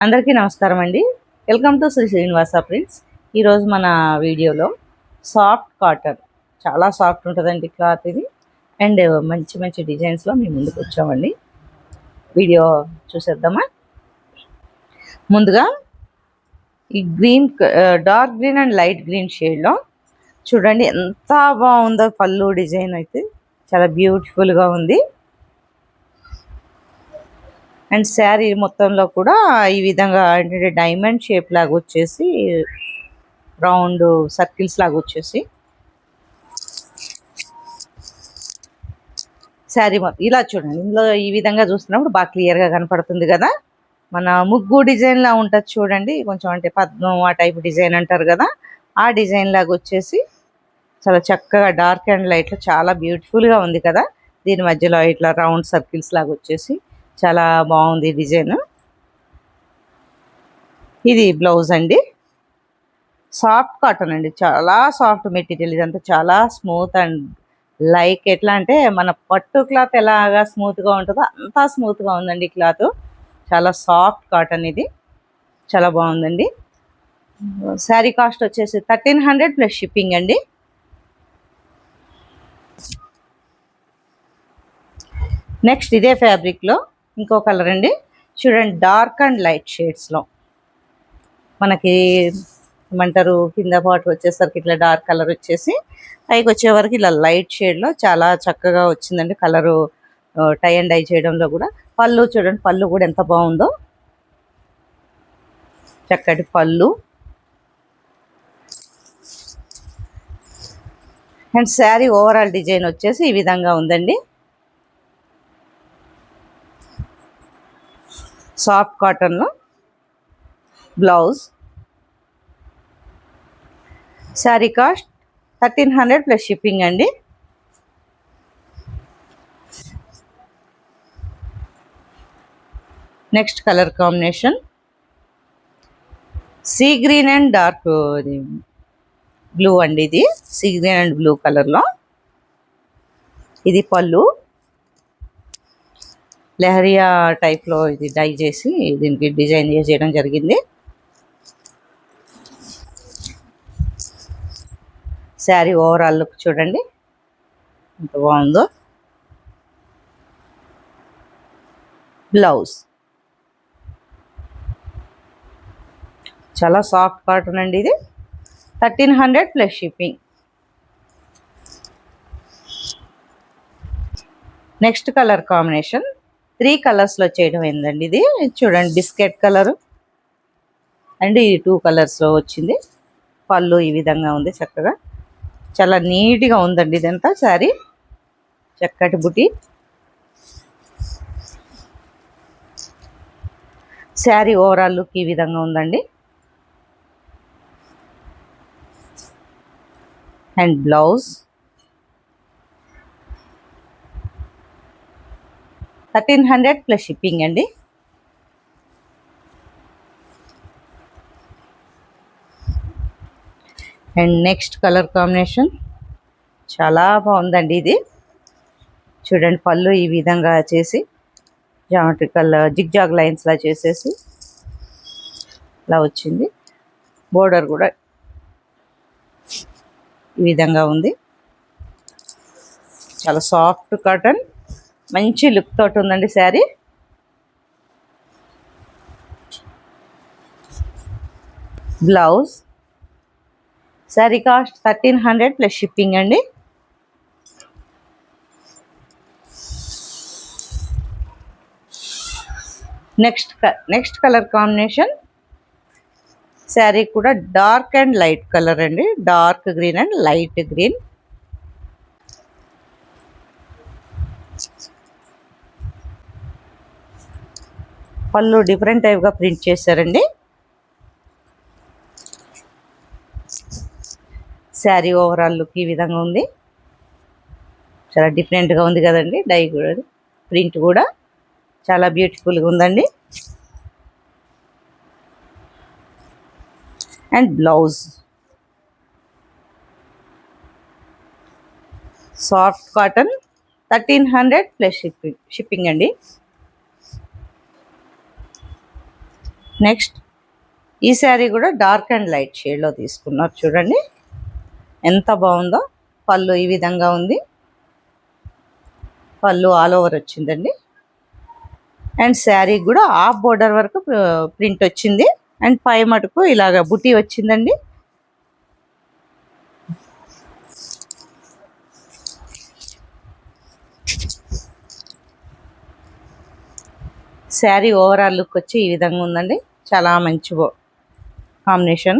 అందరికీ నమస్కారం అండి. Welcome to Shri Srinivasa prints. ఈరోజు మన వీడియోలో సాఫ్ట్ కాటన్, చాలా సాఫ్ట్ ఉంటుందండి క్లాత్ ఇది. అండ్ మంచి మంచి డిజైన్స్లో మేము ముందుకు వచ్చామండి. వీడియో చూసేద్దామా? ముందుగా ఈ green, dark green and light green షేడ్లో చూడండి ఎంత బాగుందో. పళ్ళు డిజైన్ అయితే చాలా బ్యూటిఫుల్గా ఉంది. అండ్ శారీ మొత్తంలో కూడా ఈ విధంగా అంటే డైమండ్ షేప్ లాగా వచ్చేసి, రౌండ్ సర్కిల్స్ లాగా వచ్చేసి శారీ మొత్తం ఇలా చూడండి. ఇందులో ఈ విధంగా చూస్తున్నప్పుడు బాగా క్లియర్గా కనపడుతుంది కదా. మన ముగ్గు డిజైన్లా ఉంటుంది చూడండి, కొంచెం అంటే పద్మం ఆ టైప్ డిజైన్ అంటారు కదా, ఆ డిజైన్ లాగా వచ్చేసి చాలా చక్కగా డార్క్ అండ్ లైట్లో చాలా బ్యూటిఫుల్గా ఉంది కదా. దీని మధ్యలో ఇట్లా రౌండ్ సర్కిల్స్ లాగా వచ్చేసి చాలా బాగుంది డిజైన్. ఇది బ్లౌజ్ అండి. సాఫ్ట్ కాటన్ అండి, చాలా సాఫ్ట్ మెటీరియల్. ఇదంతా చాలా స్మూత్ అండ్ లైక్ ఎట్లా అంటే మన పట్టు క్లాత్ ఎలాగా స్మూత్గా ఉంటుందో అంతా స్మూత్గా ఉందండి క్లాత్. చాలా సాఫ్ట్ కాటన్ ఇది, చాలా బాగుందండి. శారీ కాస్ట్ వచ్చేసి 1300 ప్లస్ షిప్పింగ్ అండి. నెక్స్ట్ ఇదే ఫ్యాబ్రిక్లో ఇంకో కలర్ అండి. చూడండి, డార్క్ అండ్ లైట్ షేడ్స్లో మనకి ఏమంటారు, కింద పాటు వచ్చేసరికి ఇట్లా డార్క్ కలర్ వచ్చేసి పైకి వచ్చేవరకు ఇలా లైట్ షేడ్లో చాలా చక్కగా వచ్చిందండి కలరు. టై అండ్ డై చేయడంలో కూడా పళ్ళు చూడండి, పళ్ళు కూడా ఎంత బాగుందో, చక్కటి పళ్ళు. అండ్ శారీ ఓవరాల్ డిజైన్ వచ్చేసి ఈ విధంగా ఉందండి. సాఫ్ట్ కాటన్లో blouse. Sari cost 1300 plus shipping అండి. Next colour combination sea green and dark blue అండి. ఇది సీ గ్రీన్ అండ్ బ్లూ కలర్లో. ఇది పళ్ళు, లెహరియా టైప్లో ఇది డై చేసి దీనికి డిజైన్ చేయడం జరిగింది. శారీ ఓవరాల్ లుక్ చూడండి ఎంత బాగుందో. బ్లౌజ్ చాలా సాఫ్ట్ కాటన్ అండి. ఇది 1300 plus shipping. Next colour combination 3 కలర్స్లో చేయడం ఏందండి. ఇది చూడండి, బిస్కెట్ కలరు అండ్ ఈ 2 కలర్స్లో వచ్చింది. పళ్ళు ఈ విధంగా ఉంది, చక్కగా చాలా నీట్గా ఉందండి ఇదంతా శారీ. చక్కటి బుటీ. శారీ ఓవరాల్ లుక్ ఈ విధంగా ఉందండి. అండ్ బ్లౌజ్ 1300 ప్లస్ షిప్పింగ్ అండి. అండ్ నెక్స్ట్ కలర్ కాంబినేషన్ చాలా బాగుందండి. ఇది చూడండి, పళ్ళు ఈ విధంగా చేసి జామెట్రికల్ జిగ్జాగ్ లైన్స్లా చేసేసి ఇలా వచ్చింది. బోర్డర్ కూడా ఈ విధంగా ఉంది. చాలా సాఫ్ట్ కాటన్, మంచి లుక్ తోటి ఉందండి sari. Blouse. Sari cost 1300 plus shipping అండి. నెక్స్ట్ కలర్ కాంబినేషన్ శారీ కూడా డార్క్ అండ్ లైట్ కలర్ అండి. Dark green and light green. పళ్ళు డిఫరెంట్ టైప్గా ప్రింట్ చేశారండి. శారీ ఓవరాల్ లుక్ ఈ విధంగా ఉంది. చాలా డిఫరెంట్గా ఉంది కదండి. డై కూడా, ప్రింట్ కూడా చాలా బ్యూటిఫుల్గా ఉందండి. And blouse soft cotton 1300 plus shipping అండి. నెక్స్ట్ ఈ శారీ కూడా డార్క్ అండ్ లైట్ షేడ్లో తీసుకున్నారు. చూడండి ఎంత బాగుందో. పళ్ళు ఈ విధంగా ఉంది. పళ్ళు ఆల్ ఓవర్ వచ్చిందండి. అండ్ శారీ కూడా హాఫ్ బోర్డర్ వరకు ప్రింట్ వచ్చింది. అండ్ పై మటుకు ఇలాగ బుటీ వచ్చిందండి. శారీ ఓవరాల్ లుక్ వచ్చి ఈ విధంగా ఉందండి. చాలా మంచి కాంబినేషన్.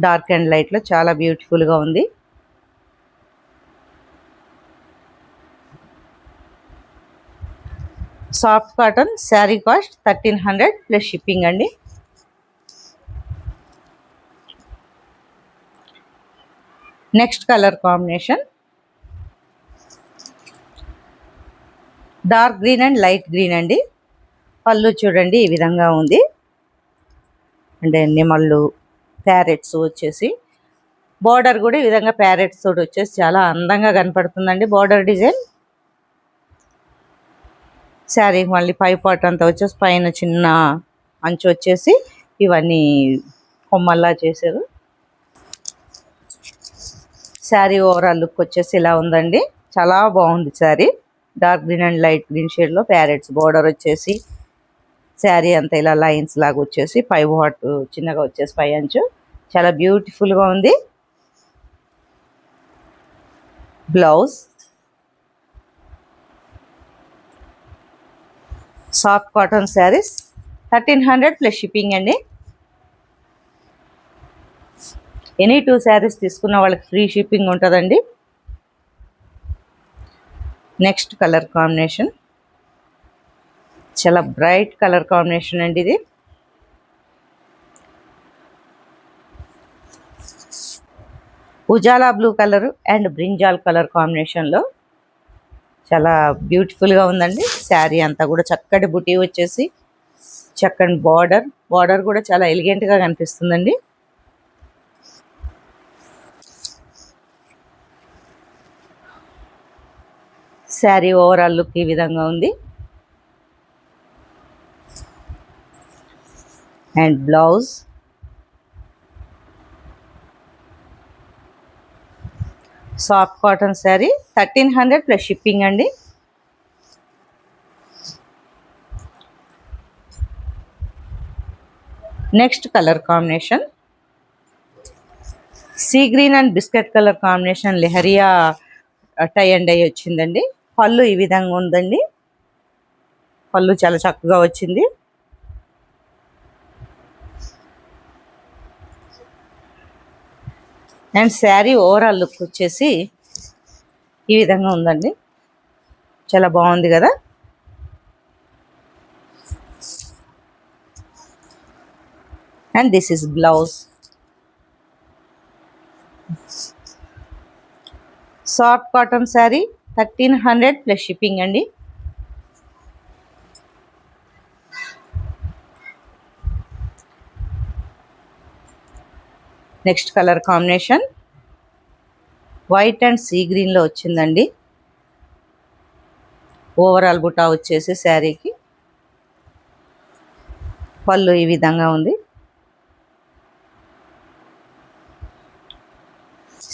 డార్క్ అండ్ లైట్లో చాలా బ్యూటిఫుల్గా ఉంది. Soft cotton. Sari cost 1300 plus shipping అండి. Next colour combination dark green and light green అండి. పళ్ళు చూడండి ఈ విధంగా ఉంది. అంటే నిమళ్ళు ప్యారెట్స్ వచ్చేసి బార్డర్ కూడా ఈ విధంగా ప్యారెట్స్ తోటి వచ్చేసి చాలా అందంగా కనపడుతుందండి బార్డర్ డిజైన్. శారీకి మళ్ళీ పై పార్ట్ అంతా వచ్చేసి పైన చిన్న అంచు వచ్చేసి ఇవన్నీ కొమ్మల్లా చేశారు. శారీ ఓవరాల్ లుక్ వచ్చేసి ఇలా ఉందండి. చాలా బాగుంది sari. Dark green and light green షేడ్లో ప్యారెట్స్ బార్డర్ వచ్చేసి శారీ అంతా ఇలా లైన్స్ లాగా వచ్చేసి పై పార్ట్ చిన్నగా వచ్చేసి పై అంచు చాలా బ్యూటిఫుల్గా ఉంది. Blouse soft cotton saris 1300 plus shipping అండి. ఎనీ 2 శారీస్ తీసుకున్న వాళ్ళకి ఫ్రీ షిప్పింగ్ ఉంటుందండి. నెక్స్ట్ కలర్ కాంబినేషన్ చాలా బ్రైట్ కలర్ కాంబినేషన్ అండి. ఇది Ujala blue colour and brinjal colour కాంబినేషన్లో చాలా బ్యూటిఫుల్గా ఉందండి. శారీ అంతా కూడా చక్కటి బుటీ వచ్చేసి చక్కని బార్డర్ కూడా చాలా ఎలిగెంట్గా కనిపిస్తుందండి. శారీ ఓవరాల్ లుక్ ఈ విధంగా ఉంది. And blouse soft cotton sari 1300 plus shipping అండి. Next colour combination sea green and biscuit colour combination leheriya tie and dye వచ్చిందండి. పళ్ళు ఈ విధంగా ఉందండి. పళ్ళు చాలా చక్కగా వచ్చింది. అండ్ శారీ ఓవరాల్ లుక్ వచ్చేసి ఈ విధంగా ఉందండి. చాలా బాగుంది కదా. And this is blouse. Soft cotton sari 1300 plus shipping అండి. Next colour combination white and sea గ్రీన్లో వచ్చిందండి. ఓవరాల్ బుటా వచ్చేసి శారీకి పళ్ళు ఈ విధంగా ఉంది.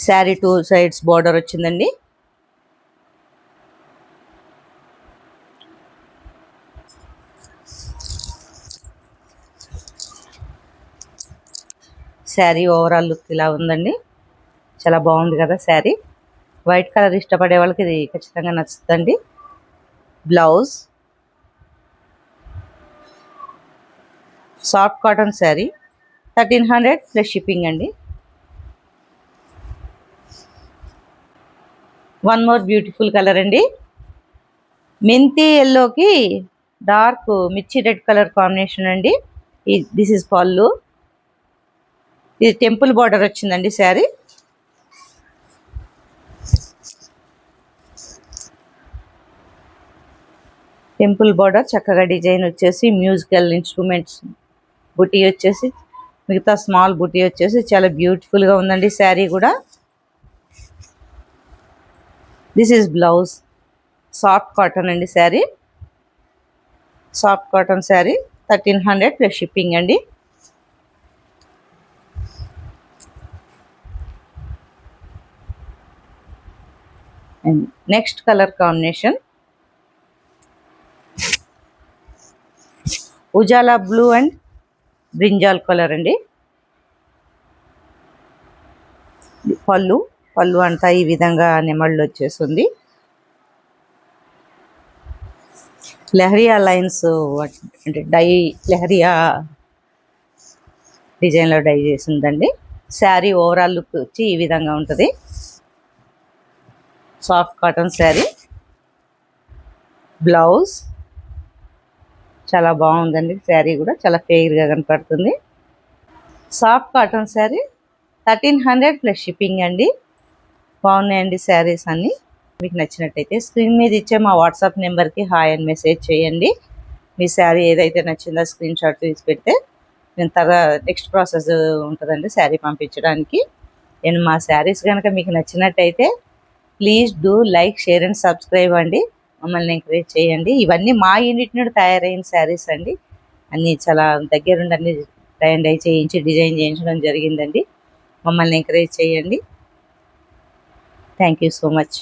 శారీ 2 సైడ్స్ బార్డర్ వచ్చిందండి. శారీ ఓవరాల్ లుక్ ఇలా ఉందండి. చాలా బాగుంది కదా శారీ. వైట్ కలర్ ఇష్టపడే వాళ్ళకి ఇది ఖచ్చితంగా నచ్చుతుందండి. Blouse soft cotton sari 1300 plus shipping అండి. వన్ మోర్ బ్యూటిఫుల్ కలర్ అండి. మెంతి ఎల్లోకి డార్క్ మిర్చి రెడ్ కలర్ కాంబినేషన్ అండి. దిస్ ఇస్ పళ్ళు. ఇది టెంపుల్ బార్డర్ వచ్చిందండి శారీ. టెంపుల్ బార్డర్ చక్కగా డిజైన్ వచ్చేసి మ్యూజికల్ ఇన్స్ట్రుమెంట్స్ బుటీ వచ్చేసి మిగతా స్మాల్ బుటీ వచ్చేసి చాలా బ్యూటిఫుల్గా ఉందండి శారీ కూడా. This is blouse. Soft cotton అండి sari. Soft cotton sari 1300 plus shipping అండి. And next colour combination Ujala blue and brinjal colour అండి. పళ్ళు అంతా ఈ విధంగా నెమళ్ళు వచ్చేస్తుంది. లెహరియా లైన్స్ అంటే లెహరియా డిజైన్లో డై చేసిందండి. శారీ ఓవరాల్ లుక్ వచ్చి ఈ విధంగా ఉంటుంది. Soft cotton sari. బ్లౌజ్ చాలా బాగుందండి. శారీ కూడా చాలా ఫెయిర్గా కనపడుతుంది. Soft cotton sari 1300 plus shipping అండి. బాగున్నాయండి శారీస్ అన్నీ. మీకు నచ్చినట్టయితే స్క్రీన్ మీద ఇచ్చే మా వాట్సాప్ నెంబర్కి హాయ్ అని మెసేజ్ చేయండి. మీ శారీ ఏదైతే నచ్చిందో స్క్రీన్ షాట్ తీసి పెడితే నేను నెక్స్ట్ ప్రాసెస్ ఉంటుందండి శారీ పంపించడానికి. నేను మా శారీస్ కనుక మీకు నచ్చినట్టయితే please do like, share and subscribe అండి. మమ్మల్ని ఎంకరేజ్ చేయండి. ఇవన్నీ మా యూనిట్ నుండి తయారైన శారీస్ అండి. అన్నీ చాలా దగ్గరుండి అన్ని డై చేయించి డిజైన్ చేయించడం జరిగిందండి. మమ్మల్ని ఎంకరేజ్ చేయండి. Thank you so much.